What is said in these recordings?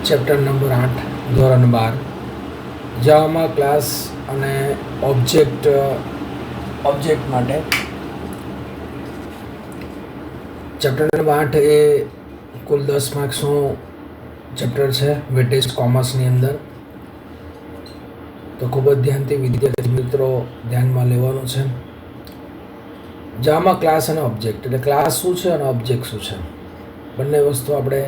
Chapter number 8 ધોરણ 12 જાવામાં class અને ઓબ્જેક્ટ માટે ચેપ્ટર નંબર 8 એ કુલ 10 માર્ક્સનું ચેપ્ટર છે વેટેજ કોમર્સની અંદર. તો ખૂબ જ ધ્યાનથી વિદ્યાર્થી મિત્રો ધ્યાનમાં લેવાનું છે. જાવામાં ક્લાસ અને ઓબ્જેક્ટ એટલે ક્લાસ શું છે અને ઓબ્જેક્ટ શું છે બંને વસ્તુ આપણે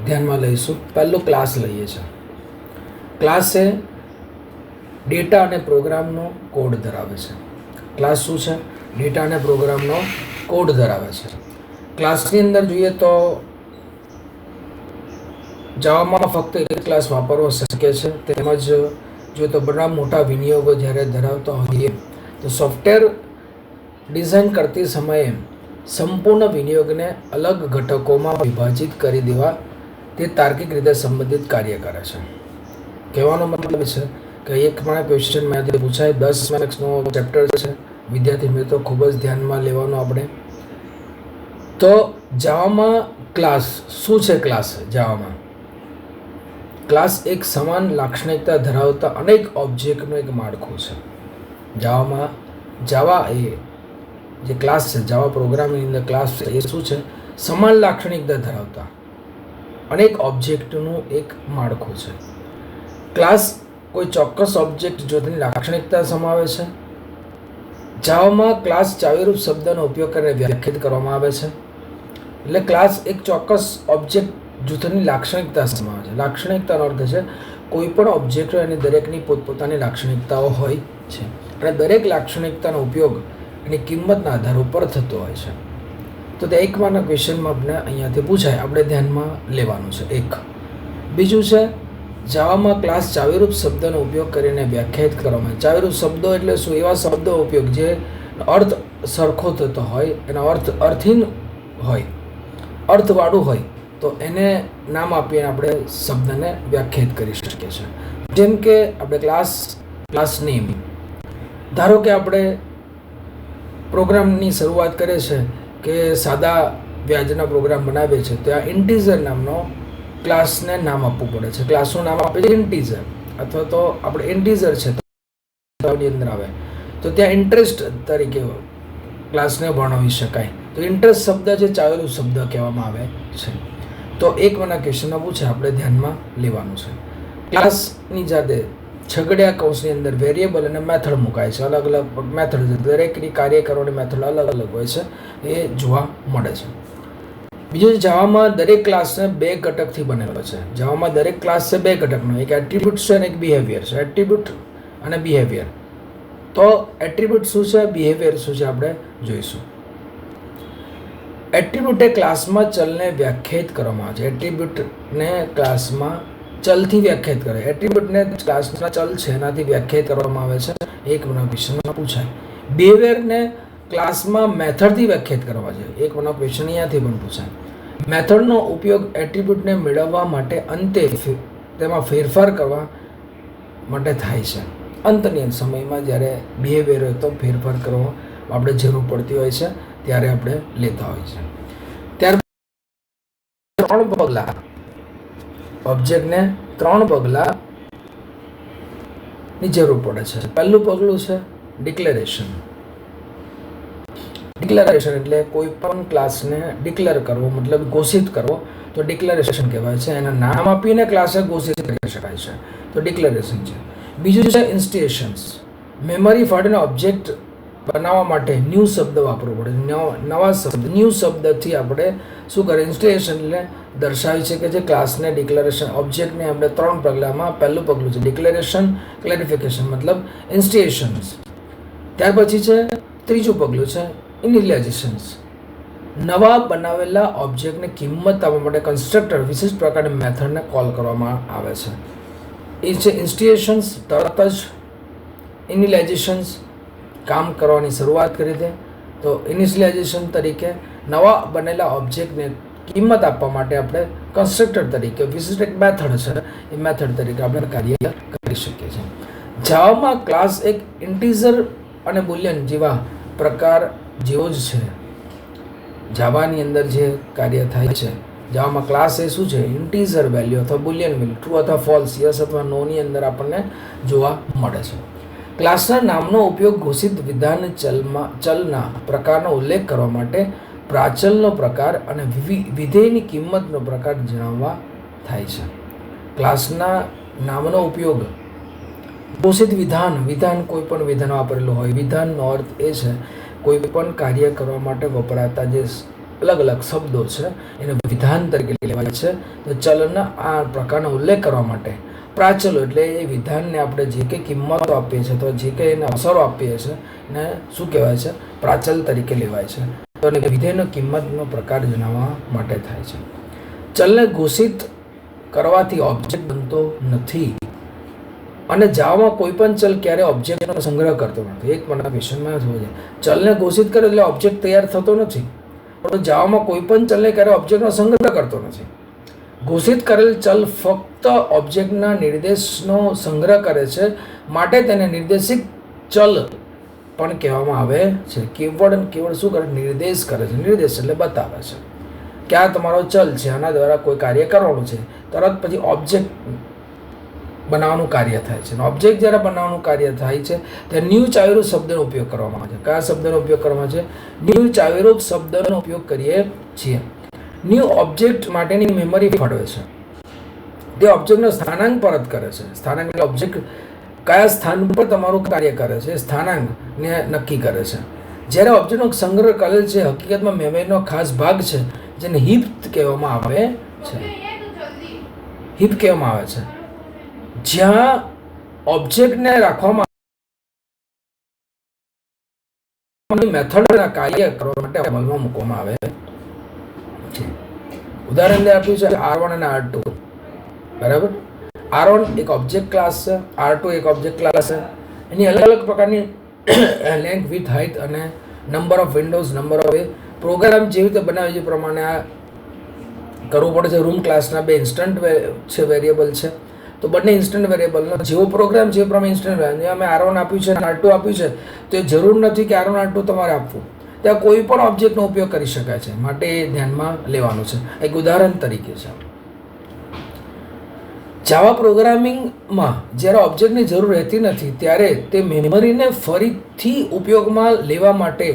ધ્યાનમાં લઈશું. પહેલું ક્લાસ લઈએ છીએ. ક્લાસ એ ડેટા અને પ્રોગ્રામનો કોડ ધરાવે છે. ક્લાસ શું છે? ડેટા અને પ્રોગ્રામનો કોડ ધરાવે છે. ક્લાસની અંદર જોઈએ તો જાવામાં ફક્ત એક ક્લાસ વાપરવો શક્ય છે. તેમજ જો તો ઘણા મોટા વિનિયોગો જ્યારે ધરાવતા હોઈએ તો સોફ્ટવેર ડિઝાઇન કરતી સમયે સંપૂર્ણ વિનિયોગને અલગ ઘટકોમાં વિભાજિત કરી દેવા તે તાર્કિક રીતે સંબંધિત કાર્ય કરે છે. કહેવાનો મતલબ છે કે એક પણ ક્વેશ્ચન માંથી પૂછાય 10 માર્ક્સનો ચેપ્ટર છે. વિદ્યાર્થી મિત્રો ખૂબ જ ધ્યાનમાં લેવાનું આપણે. તો જાવામાં ક્લાસ શું છે? ક્લાસ જાવામાં ક્લાસ એક સમાન લાક્ષણિકતા ધરાવતા અનેક ઓબ્જેક્ટનું એક માળખું છે. જાવા એ જે ક્લાસ છે, જાવા પ્રોગ્રામિંગની અંદર ક્લાસ છે એ શું છે? સમાન લાક્ષણિકતા ધરાવતા અનેક ઓબ્જેક્ટનું એક માળખું છે. ક્લાસ કોઈ ચોક્કસ ઓબ્જેક્ટ જોડની લાક્ષણિકતા સમાવે છે. જાવામાં ક્લાસ ચાવીરૂપ શબ્દનો ઉપયોગ કરીને વ્યાખ્યાયિત કરવામાં આવે છે. એટલે ક્લાસ એક ચોક્કસ ઓબ્જેક્ટ જૂથની લાક્ષણિકતા સમાવે છે. લાક્ષણિકતાનો અર્થ છે કોઈ પણ ઓબ્જેક્ટ હોય એની દરેકની પોતપોતાની લાક્ષણિકતાઓ હોય છે અને દરેક લાક્ષણિકતાનો ઉપયોગ એની કિંમતના આધાર ઉપર થતો હોય છે. તો તે એક મારના ક્વેશ્ચનમાં આપણે અહીંયાથી પૂછાય, આપણે ધ્યાનમાં લેવાનું છે. એક બીજું છે જાવામાં ક્લાસ ચાવીરૂપ શબ્દનો ઉપયોગ કરીને વ્યાખ્યાયિત કરવામાં આવે. ચાવીરૂપ શબ્દો એટલે શું? એવા શબ્દો ઉપયોગ જે અર્થ સરખો થતો હોય, એનો અર્થહીન હોય, અર્થવાળું હોય તો એને નામ આપીને આપણે શબ્દને વ્યાખ્યાયિત કરી શકીએ છીએ. જેમ કે આપણે ક્લાસ નેમ, ધારો કે આપણે પ્રોગ્રામની શરૂઆત કરે છે કે સાદા વ્યાજના પ્રોગ્રામ બનાવે છે, ત્યાં ઇન્ટીઝર નામનો ક્લાસને નામ આપવું પડે છે. ક્લાસનું નામ આપે છે ઇન્ટીઝર, અથવા તો આપણે ઇન્ટીઝર છે ની અંદર આવે તો ત્યાં ઇન્ટરેસ્ટ તરીકે ક્લાસને વર્ણવી શકાય. તો ઇન્ટરેસ્ટ શબ્દ જે ચાવેલું શબ્દ કહેવામાં આવે છે. તો એક મને ક્વેશ્ચનમાં પૂછે, આપણે ધ્યાનમાં લેવાનું છે. ક્લાસની જાતે છગડિયા કૌંસની અંદર વેરિયેબલ અને મેથડ મુકાય છે. અલગ અલગ મેથડ, દરેકની કાર્ય કરવાની મેથડ અલગ અલગ હોય છે, એ જોવા મળે છે. બીજું, જાવામાં દરેક ક્લાસને 2 ઘટકથી બનેલો છે. જાવામાં દરેક ક્લાસ છે 2 ઘટકનો, એક એટ્રીબ્યુટ છે અને એક બિહેવિયર છે. એટ્રીબ્યુટ અને બિહેવિયર. તો એટ્રીબ્યુટ શું છે, બિહેવિયર શું છે આપણે જોઈશું. એટ્રીબ્યુટ એ ક્લાસમાં ચલને વ્યાખ્યાયિત કરવામાં આવે છે. એટ્રીબ્યુટને ક્લાસમાં ચલથી વ્યાખ્યાયિત કરે. એટ્રીબ્યુટને ક્લાસના ચલ છે એનાથી વ્યાખ્યાયિત કરવામાં આવે છે. એક મને ક્વેશ્ચનમાં પૂછાય. બિહેવિયરને ક્લાસમાં મેથડથી વ્યાખ્યાયિત કરવા છે. એક મને ક્વેશ્ચન અહીંયાથી પણ પૂછાય. મેથડનો ઉપયોગ એટ્રીબ્યુટને મેળવવા માટે અંતે તેમાં ફેરફાર કરવા માટે થાય છે. અંતની સમયમાં જ્યારે બિહેવિયર હોય તો ફેરફાર કરવા આપણે જરૂર પડતી હોય છે ત્યારે આપણે લેતા હોય છે. ત્યાર 3 પગલાં ઓબ્જેક્ટને 3 પગલાંની જરૂર પડે છે. પહેલું પગલું છે ડિક્લેરેશન. ડિક્લેરેશન એટલે કોઈ પણ ક્લાસને ડિક્લેર કરવો, મતલબ ઘોષિત કરવો, તો ડિક્લેરેશન કહેવાય છે. એના નામ આપીને ક્લાસને ઘોષિત કરી શકાય છે, તો ડિક્લેરેશન છે. બીજું છે ઇન્સ્ટિટ્યુશન્સ. મેમરી ફાળવીને ઓબ્જેક્ટ બનાવવા માટે ન્યૂ શબ્દ વાપરવો પડે. નવા શબ્દ, ન્યૂ શબ્દથી આપણે શું કરીએ? ઇન્સ્ટિટ્યુશન એટલે દર્શાવી છે કે જે ક્લાસને ડિક્લેરેશન ઓબ્જેક્ટને આપણે 3 પગલામાં પહેલું પગલું છે ડિક્લેરેશન, ક્લેરિફિકેશન મતલબ ઇન્સ્ટિટ્યુશન્સ. ત્યાર પછી છે ત્રીજું પગલું છે ઇનિશિયલાઇઝેશન્સ. નવા બનાવેલા ઓબ્જેક્ટને કિંમત આપવા માટે કન્સ્ટ્રક્ટર વિશિષ્ટ પ્રકારની મેથડને કોલ કરવામાં આવે છે. એ છે ઇન્સ્ટિટ્યુશન્સ, તરત જ ઇનિશિયલાઇઝેશન્સ કામ કરવાની શરૂઆત કરી દે. તો ઇનિશિયલાઇઝેશન તરીકે નવા બનેલા ઓબ્જેક્ટને કિંમત આપવા માટે આપણે કન્સ્ટ્રક્ટર તરીકે વિશિષ્ટ એક મેથડ છે, એ મેથડ તરીકે આપણે કાર્ય કરી શકીએ છીએ. જાવામાં ક્લાસ એક ઇન્ટીઝર અને બુલિયન જેવા પ્રકાર જેવો જ છે. જાવાની અંદર જે કાર્ય થાય છે જાવામાં ક્લાસ એ શું છે, ઇન્ટીઝર વેલ્યુ અથવા બુલિયન વેલ્યુ, ટ્રુ અથવા ફોલ્સ, યસ અથવા નોની અંદર આપણને જોવા મળે છે. ક્લાસના નામનો ઉપયોગ ઘોષિત વિધાન ચલના પ્રકારનો ઉલ્લેખ કરવા માટે પ્રાચલનો પ્રકાર અને વિધેયની કિંમતનો પ્રકાર જણાવવા થાય છે. ક્લાસના નામનો ઉપયોગ ઘોષિત વિધાન કોઈ પણ વિધાન વાપરેલું હોય. વિધાનનો અર્થ એ છે કોઈ પણ કાર્ય કરવા માટે વપરાતા જે અલગ અલગ શબ્દો છે એને વિધાન તરીકે લેવાય છે. તો ચલના આ પ્રકારનો ઉલ્લેખ કરવા માટે પ્રાચલો એટલે એ વિધાનને આપણે જે કંઈ કિંમતો આપીએ છીએ તો જે કંઈ એને અસરો આપીએ છીએ એને શું કહેવાય છે, પ્રાચલ તરીકે લેવાય છે. તો વિધેયનો કિંમતનો પ્રકાર જણાવવા માટે થાય છે. ચલને ઘોષિત કરવાથી ઓબ્જેક્ટ બનતો નથી અને જાવામાં કોઈ પણ ચલ ક્યારે ઓબ્જેક્ટનો સંગ્રહ કરતો નથી. એક મને ક્વેશ્ચનમાં થયું છે, ચલને ઘોષિત કરે એટલે ઓબ્જેક્ટ તૈયાર થતો નથી, પણ જાવામાં કોઈ પણ ચલને ક્યારે ઓબ્જેક્ટનો સંગ્રહ કરતો નથી. ઘોષિત કરેલ ચલ ફક્ત ઓબ્જેક્ટના નિર્દેશનો સંગ્રહ કરે છે, માટે તેને નિર્દેશિત ચલ પણ કહેવામાં આવે છે. કીવર્ડ અને કીવર્ડ શું કરે, નિર્દેશ કરે છે. નિર્દેશ એટલે બતાવે છે કે આ તમારો ચલ છે, આના દ્વારા કોઈ કાર્ય કરવાનું છે, તરત પછી ઓબ્જેક્ટ બનાવવાનું કાર્ય થાય છે. ઓબ્જેક્ટ જ્યારે બનાવવાનું કાર્ય થાય છે ત્યારે ન્યૂ ચાવીરૂપ શબ્દનો ઉપયોગ કરવામાં આવે છે. કયા શબ્દનો ઉપયોગ કરવામાં આવે છે? ન્યૂ ચાવીરૂપ શબ્દનો ઉપયોગ કરીએ છીએ. ન્યૂ ઓબ્જેક્ટ માટેની મેમરી ફાળવે છે. તે ઓબ્જેક્ટનો સ્થાનાંક પરત કરે છે. સ્થાનાંક એટલે ઓબ્જેક્ટ કયા સ્થાન પર તમારું કાર્ય કરે છે, સ્થાનાંકને નક્કી કરે છે. જ્યારે ઓબ્જેક્ટનો સંગ્રહ કરેલ છે હકીકતમાં મેમરીનો ખાસ ભાગ છે જેને હીપ કહેવામાં આવે છે. હીપ કહેવામાં આવે છે જ્યાં ઓબ્જેક્ટને રાખવામાં મેથડના કાર્ય કરવા માટે અમલમાં મૂકવામાં આવે છે. ઉદાહરણ આપ્યું છે R1 અને R2, બરાબર. R1 એક ઓબ્જેક્ટ ક્લાસ છે, R2 એક ઓબ્જેક્ટ ક્લાસ છે. એની અલગ અલગ પ્રકારની લેન્થ, વિથ, હાઇટ અને number of windows, number of program જેવી રીતે બનાવે છે પ્રમાણે આ કરવું પડે છે. રૂમ ક્લાસના બે ઇન્સ્ટન્ટ છે વેરિયેબલ છે, તો બંને ઇન્સ્ટન્ટ વેરિયેબલનો જેવો પ્રોગ્રામ છે એ પ્રમાણે ઇન્સ્ટન્ટ વેરિયેબલ. અમે R1 આપ્યું છે અને R2 આપ્યું છે તો એ જરૂર નથી કે R1 R2 તમારે આપવું. ત્યાં કોઈ પણ ઓબ્જેક્ટનો ઉપયોગ કરી શકાય છે, માટે એ ધ્યાનમાં લેવાનું છે. એક ઉદાહરણ તરીકે છે, જાવા પ્રોગ્રામિંગમાં જ્યારે ઓબ્જેક્ટની જરૂર રહેતી નથી ત્યારે તે મેમરીને ફરીથી ઉપયોગમાં લેવા માટે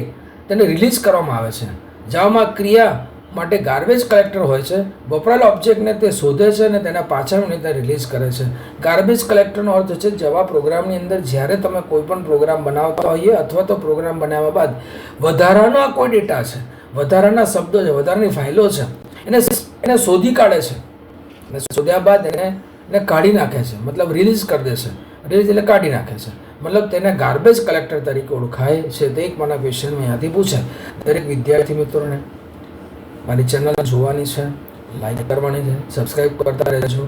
તેને રિલીઝ કરવામાં આવે છે. જાવામાં ક્રિયા માટે ગાર્બેજ કલેક્ટર હોય છે. વપરાયેલા ઓબ્જેક્ટને તે શોધે છે અને તેના પાછા તે રિલીઝ કરે છે. ગાર્બેજ કલેક્ટરનો અર્થ છે જાવા પ્રોગ્રામની અંદર જ્યારે તમે કોઈ પણ પ્રોગ્રામ બનાવતા હોઈએ અથવા તો પ્રોગ્રામ બનાવ્યા બાદ વધારાનો આ કોઈ ડેટા છે, વધારાના શબ્દો છે, વધારાની ફાઇલો છે, એને શોધી કાઢે છે અને શોધ્યા બાદ એને કાઢી નાખે છે, મતલબ રિલીઝ કરી દે છે. રિલીઝ એટલે કાઢી નાખે છે, મતલબ તેને ગાર્બેજ કલેક્ટર તરીકે ઓળખાય છે. તે એક મને ક્વેશ્ચન અહીંયાથી પૂછે. દરેક વિદ્યાર્થી મિત્રોને મારી ચેનલ જોવાની છે, લાઈક કરવાની છે, સબસ્ક્રાઈબ કરતા રહેજો,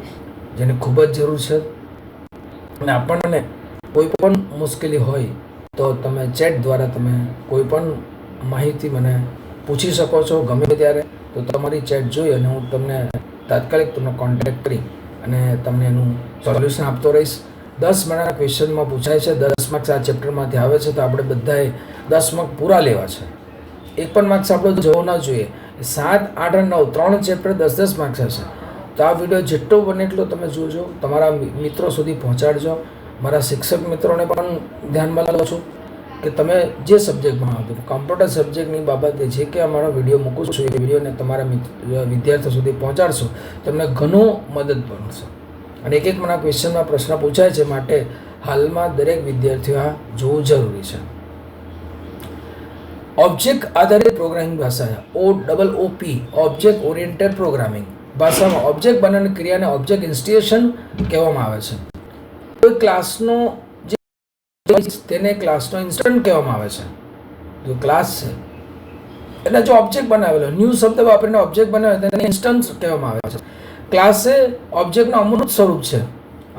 જેને ખૂબ જ જરૂર છે. અને આપણને કોઈ પણ મુશ્કેલી હોય તો તમે ચેટ દ્વારા તમે કોઈ પણ માહિતી મને પૂછી શકો છો ગમે ત્યારે. તો તમારી ચેટ જોઈ અને હું તમને તાત્કાલિક તમને કોન્ટેક્ટ કરી અને તમને એનું સોલ્યુશન આપતો રહીશ. 10 માર્કના ક્વેશ્ચનમાં પૂછાય છે, 10 માર્ક્સ આ ચેપ્ટરમાંથી આવે છે, તો આપણે બધાએ 10 માર્ક પૂરા લેવા છે. એક પણ માર્ક્સ આપણો જવો ના જોઈએ. 7, 8 અને 9 3 ચેપ્ટર 10-10 માર્ક્સ હશે. તો આ વિડીયો જેટલો બને એટલો તમે જોજો, તમારા મિત્રો સુધી પહોંચાડજો. મારા શિક્ષક મિત્રોને પણ ધ્યાનમાં લો છું કે તમે જે સબ્જેક્ટમાં આવતું કમ્પ્યુટર સબ્જેક્ટની બાબતે જે કે અમારો વિડીયો મૂકું છું એ વિડીયોને તમારા વિદ્યાર્થીઓ સુધી પહોંચાડશો, તમને ઘણો મદદ બનશે. અને એક મને ક્વેશ્ચનમાં પ્રશ્ન પૂછાય છે, માટે હાલમાં દરેક વિદ્યાર્થીઓ આ જોવું જરૂરી છે. ઓબ્જેક્ટ આધારિત પ્રોગ્રામિંગ ભાષા OOP ઓબ્જેક્ટ ઓરિએન્ટેડ પ્રોગ્રામિંગ ભાષામાં ઓબ્જેક્ટ બનાવવાની ક્રિયાને ઓબ્જેક્ટ ઇન્સ્ટિટ્યુશન કહેવામાં આવે છે. કોઈ ક્લાસનો જે તેને ક્લાસનો ઇન્સ્ટન્ટ કહેવામાં આવે છે. જો ક્લાસ છે એટલે જો ઓબ્જેક્ટ બનાવેલો ન્યૂ શબ્દ વાપરીને ઓબ્જેક્ટ બનાવે તેને ઇન્સ્ટન્સ કહેવામાં આવે છે. ક્લાસ એ ઓબ્જેક્ટનો અમૂર્ત સ્વરૂપ છે.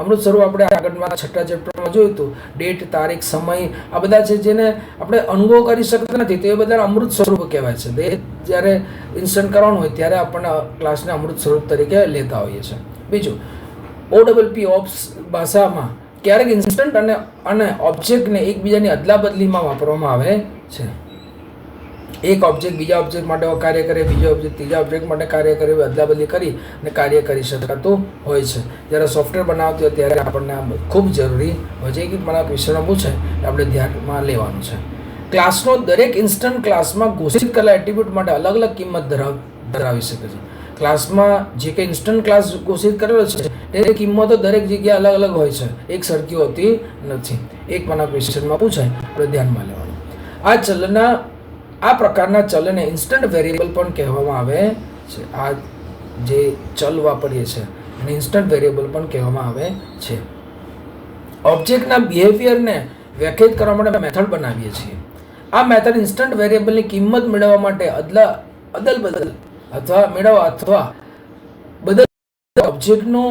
અમૃત સ્વરૂપ આપણે આગળમાં 6ઠા ચેપ્ટરમાં જોયું હતું. ડેટ, તારીખ, સમય આ બધા છે જેને આપણે અનુભવ કરી શકતા નથી, તો એ બધા અમૃત સ્વરૂપ કહેવાય છે. તે જ્યારે ઇન્સ્ટન્ટ કરવાનું હોય ત્યારે આપણને ક્લાસને અમૃત સ્વરૂપ તરીકે લેતા હોઈએ છીએ. બીજું OOP ઓપ્સ ભાષામાં ક્યારેક ઇન્સ્ટન્ટ અને ઓબ્જેક્ટને એકબીજાની અદલા બદલીમાં વાપરવામાં આવે છે. એક ઓબ્જેક્ટ બીજા ઓબ્જેક્ટ માટે કાર્ય કરે, બીજો ઓબ્જેક્ટ ત્રીજા ઓબ્જેક્ટ માટે કાર્ય કરે, બદલાબદલી કરી અને કાર્ય કરી શકાતું હોય છે. જ્યારે સોફ્ટવેર બનાવતી હોય ત્યારે આપણને આ ખૂબ જરૂરી હોય છે કે મને ક્વેશ્ચનો પૂછે આપણે ધ્યાનમાં લેવાનું છે. ક્લાસનો દરેક ઇન્સ્ટન્ટ ક્લાસમાં ઘોષિત કરેલા એટ્રીબ્યુટ માટે અલગ અલગ કિંમત ધરાવી શકે છે. ક્લાસમાં જે કંઈ ઇન્સ્ટન્ટ ક્લાસ ઘોષિત કરેલો છે તેની કિંમતો દરેક જગ્યાએ અલગ અલગ હોય છે, એક સરખી હોતી નથી. એક મને ક્વેશ્ચનમાં પૂછાય આપણે ધ્યાનમાં લેવાનું. આ પ્રકારના ચલને ઇન્સ્ટન્ટ વેરિયેબલ પણ કહેવામાં આવે છે. આ જે ચલ વાપરીએ છીએ એને ઇન્સ્ટન્ટ વેરિયેબલ પણ કહેવામાં આવે છે. ઓબ્જેક્ટના બિહેવિયરને વ્યાખ્યાયિત કરવા માટે મેથડ બનાવીએ છીએ. આ મેથડ ઇન્સ્ટન્ટ વેરિયેબલની કિંમત મેળવવા માટે અથવા બદલ ઓબ્જેક્ટનો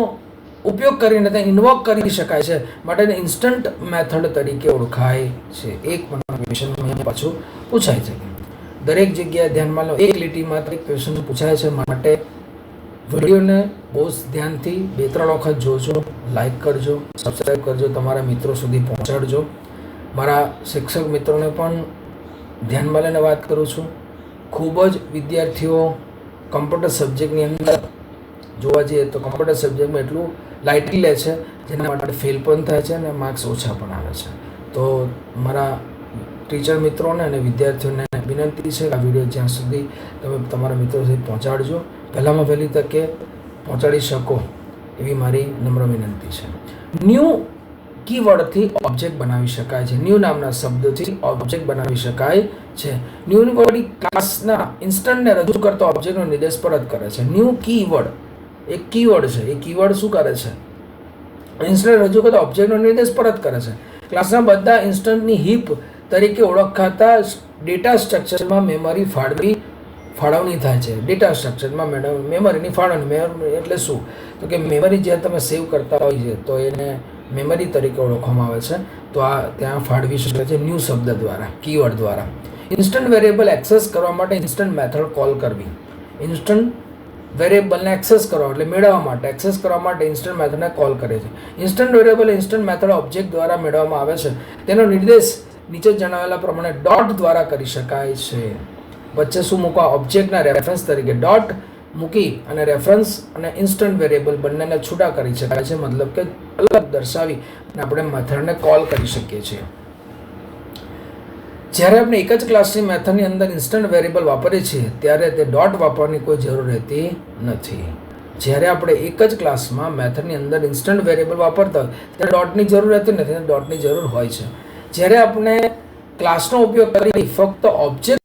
ઉપયોગ કરીને તેને ઇન્વોક કરી શકાય છે માટે ઇન્સ્ટન્ટ મેથડ તરીકે ઓળખાય છે. એક ક્વેશ્ચન પાછું પૂછાય છે. દરેક જગ્યાએ ધ્યાનમાં લો, એક લીટીમાં એક ક્વેશ્ચન પૂછાય છે માટે વિડીયોને બહુ ધ્યાનથી 2-3 વખત જોજો, લાઈક કરજો, સબસ્ક્રાઈબ કરજો, તમારા મિત્રો સુધી પહોંચાડજો. મારા શિક્ષક મિત્રોને પણ ધ્યાનમાં લઈને વાત કરું છું. ખૂબ જ વિદ્યાર્થીઓ કમ્પ્યુટર સબ્જેક્ટની અંદર જોવા જઈએ તો કમ્પ્યુટર સબ્જેક્ટમાં એટલું લાઇટલી લે છે જેના માટે ફેલ પણ થાય છે અને માર્ક્સ ઓછા પણ આવે છે. તો મારા ટીચર મિત્રોને અને વિદ્યાર્થીઓને વિનંતી છે કે આ વિડીયો જ્યાં સુધી તમે તમારા મિત્રો સુધી પહોંચાડજો, પહેલાંમાં વહેલી તકે પહોંચાડી શકો એવી મારી નમ્ર વિનંતી છે. ન્યૂ કીવર્ડથી ઓબ્જેક્ટ બનાવી શકાય છે. ન્યૂ નામના શબ્દથી ઓબ્જેક્ટ બનાવી શકાય છે. ન્યૂની બોડી ક્લાસના ઇન્સ્ટન્ટને રજૂ કરતો ઓબ્જેક્ટનો નિર્દેશ પરત કરે છે. ન્યૂ કીવર્ડ એક કીવર્ડ છે. એ કીવર્ડ શું કરે છે? ઇન્સ્ટન્ટ રજૂ કરતો ઓબ્જેક્ટનો નિર્દેશ પરત કરે છે. ક્લાસના બધા ઇન્સ્ટન્ટની હીપ તરીકે ઓળખાતા ડેટા સ્ટ્રક્ચરમાં મેમરી ફાળવણી થાય છે. ડેટા સ્ટ્રક્ચરમાં મેમરીની ફાળવણી એટલે શું? તો કે મેમરી જ્યારે તમે સેવ કરતા હોય છે તો એને મેમરી તરીકે ઓળખવામાં આવે છે. તો આ ત્યાં ફાળવી શકે છે ન્યૂ શબ્દ દ્વારા, કીવર્ડ દ્વારા. ઇન્સ્ટન્ટ વેરિયેબલ એક્સેસ કરવા માટે ઇન્સ્ટન્ટ મેથડ કોલ કરવી. ઇન્સ્ટન્ટ વેરિયેબલને એક્સેસ કરવા એટલે મેળવવા માટે, એક્સેસ કરવા માટે ઇન્સ્ટન્ટ મેથડને કોલ કરે છે. Instant variable instant method object દ્વારા મેળવવામાં આવે છે. તેનો નિર્દેશ નીચે જણાવેલા પ્રમાણે ડોટ દ્વારા કરી શકાય છે. વચ્ચે શું મૂકવા? ઓબ્જેક્ટના રેફરન્સ તરીકે ડોટ મૂકી અને રેફરન્સ અને ઇન્સ્ટન્ટ વેરિયેબલ બંનેને છૂટા કરી શકાય છે. મતલબ કે અલગ દર્શાવી અને આપણે મેથડને કોલ કરી શકીએ છીએ. જ્યારે આપણે એક જ ક્લાસની મેથડની અંદર ઇન્સ્ટન્ટ વેરિયેબલ વાપરીએ છીએ ત્યારે તે ડોટ વાપરવાની કોઈ જરૂર રહેતી નથી. જ્યારે આપણે એક જ ક્લાસમાં મેથડની અંદર ઇન્સ્ટન્ટ વેરિયેબલ વાપરતા હોય ત્યારે ડોટની જરૂર રહેતી નથી, ડોટની જરૂર હોય છે. જ્યારે આપણે ક્લાસનો ઉપયોગ કરી ફક્ત ઓબ્જેક્ટ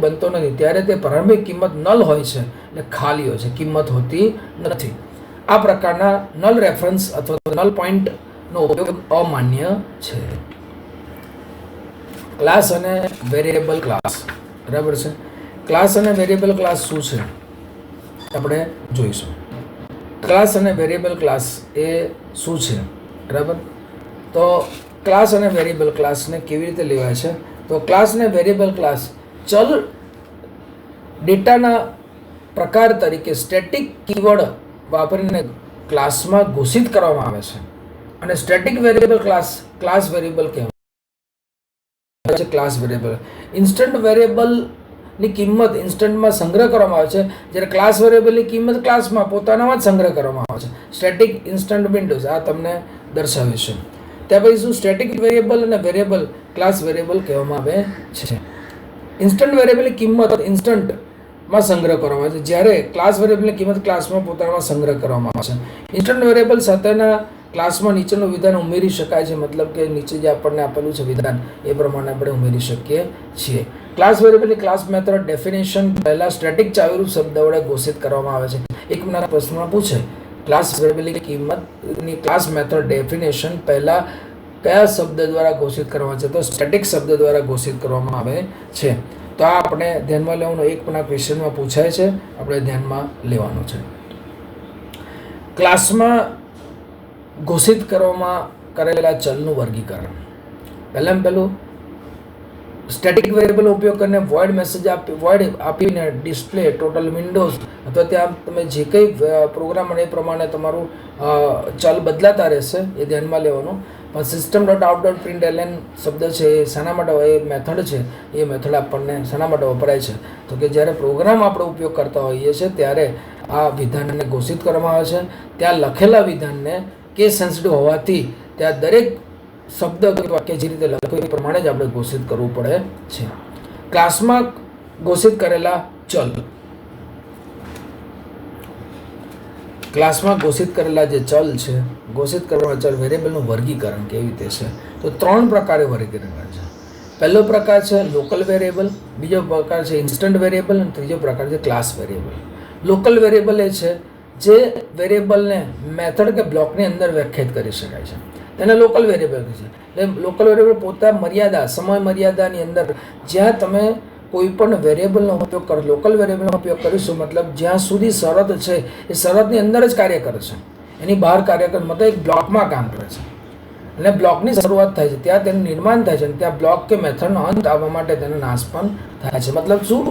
બનતો નથી ત્યારે તે પ્રારંભિક કિંમત નલ હોય છે એટલે ખાલી હોય છે, કિંમત હોતી નથી. આ પ્રકારના નલ રેફરન્સ અથવા નલ પોઈન્ટનો ઉપયોગ અમાન્ય છે. ક્લાસ અને વેરિયેબલ ક્લાસ, બરાબર છે. ક્લાસ અને વેરિયેબલ ક્લાસ શું છે આપણે જોઈશું. ક્લાસ અને વેરિયેબલ ક્લાસ એ શું છે, બરાબર. તો ક્લાસ અને વેરિયેબલ ક્લાસને કેવી રીતે લેવાય છે? તો ક્લાસ અને વેરિયેબલ ક્લાસ ચલ ડેટાના પ્રકાર તરીકે સ્ટેટિક કીવર્ડ વાપરીને ક્લાસમાં ઘોષિત કરવામાં આવે છે. અને સ્ટેટિક વેરિયેબલ ક્લાસ વેરિયેબલ કહેવાય છે. ક્લાસ વેરિયેબલ ઇન્સ્ટન્ટ વેરિયેબલની કિંમત ઇન્સ્ટન્ટમાં સંગ્રહ કરવામાં આવે છે, જ્યારે ક્લાસ વેરિયેબલની કિંમત ક્લાસમાં પોતાનામાં જ સંગ્રહ કરવામાં આવે છે. સ્ટેટિક ઇન્સ્ટન્ટ વિન્ડોઝ આ તમને દર્શાવે છે. ત્યાં પછી શું સ્ટેટિક વેરિયેબલ અને વેરિયેબલ ક્લાસ વેરિયેબલ કહેવામાં આવે છે. ઇન્સ્ટન્ટ વેરિયેબલની કિંમત ઇન્સ્ટન્ટમાં સંગ્રહ કરવામાં આવે છે, જ્યારે ક્લાસ વેરિયેબલની કિંમત ક્લાસમાં પોતાનામાં સંગ્રહ કરવામાં આવે છે. ઇન્સ્ટન્ટ વેરિયેબલ સાથેના ક્લાસમાં નીચેનું વિધાન ઉમેરી શકાય છે. મતલબ કે નીચે જે આપણને આપેલું છે વિધાન એ પ્રમાણે આપણે ઉમેરી શકીએ છીએ. ક્લાસ વેરિયેબલની ક્લાસ મેથડ ડેફિનેશન પહેલા સ્ટેટિક ચાવીરૂપ શબ્દ વડે ઘોષિત કરવામાં આવે છે. એક મહિના પ્રશ્નમાં પૂછે ક્લાસ વેરિયેબલની કિંમતની ક્લાસ મેથડ ડેફિનેશન પહેલા કયા શબ્દ દ્વારા ઘોષિત કરવામાં છે? તો સ્ટેટિક શબ્દ દ્વારા ઘોષિત કરવામાં આવે છે. તો આ આપણે ધ્યાનમાં લેવાનું, એક પણ ક્વેશ્ચનમાં પૂછાય છે, આપણે ધ્યાનમાં લેવાનું છે. ક્લાસમાં ઘોષિત કરવામાં કરેલા ચલનું વર્ગીકરણ. પહેલું સ્ટેટિક વેરિયેબલનો ઉપયોગ કરીને વોઇડ મેસેજ આપીને ડિસ્પ્લે ટોટલ વિન્ડોઝ અથવા ત્યાં તમે જે કંઈ પ્રોગ્રામ અને એ પ્રમાણે તમારું ચલ બદલાતા રહેશે એ ધ્યાનમાં લેવાનું. પણ system dot out dot print L N શબ્દ છે એ શાના માટે એ મેથડ છે, એ મેથડ આપણને શાના માટે વપરાય છે તો કે જ્યારે પ્રોગ્રામ આપણે ઉપયોગ કરતા હોઈએ છીએ ત્યારે આ વિધાનને ઘોષિત કરવામાં આવે છે. ત્યાં લખેલા વિધાનને કેસ સેન્સિટિવ હોવાથી ત્યાં દરેક શબ્દ કે વાક્ય જે રીતે લખ્યું એ પ્રમાણે જ આપણે ઘોષિત કરવું પડે છે. ક્લાસમાં ઘોષિત કરેલા ચલ, ક્લાસમાં ઘોષિત કરેલા જે ચલ છે, ઘોષિત કરેલા ચલ વેરિયેબલનું વર્ગીકરણ કેવી રીતે છે તો 3 પ્રકારે વર્ગીકરણ છે. પહેલો પ્રકાર છે લોકલ વેરિયેબલ, બીજો પ્રકાર છે ઇન્સ્ટન્ટ વેરિયેબલ અને ત્રીજો પ્રકાર છે ક્લાસ વેરિયેબલ. લોકલ વેરિયેબલ એ છે જે વેરિયેબલને મેથડ કે બ્લોકની અંદર વ્યાખ્યાયિત કરી શકાય છે, તેને લોકલ વેરિયેબલ કહે છે. એટલે લોકલ વેરિયેબલ પોતા મર્યાદા, સમય મર્યાદાની અંદર જ્યાં તમે કોઈ પણ વેરિયેબલનો ઉપયોગ કરો, લોકલ વેરિયેબલનો ઉપયોગ કરીશું મતલબ જ્યાં સુધી શરત છે એ શરતની અંદર જ કાર્ય કરે છે, એની બહાર કાર્ય કરે મતલબ એક બ્લોકમાં કામ કરે છે અને બ્લોકની શરૂઆત થાય છે ત્યાં તેનું નિર્માણ થાય છે અને ત્યાં બ્લોક કે મેથડનો અંત આવવા માટે તેનો નાશ પણ થાય છે. મતલબ શું,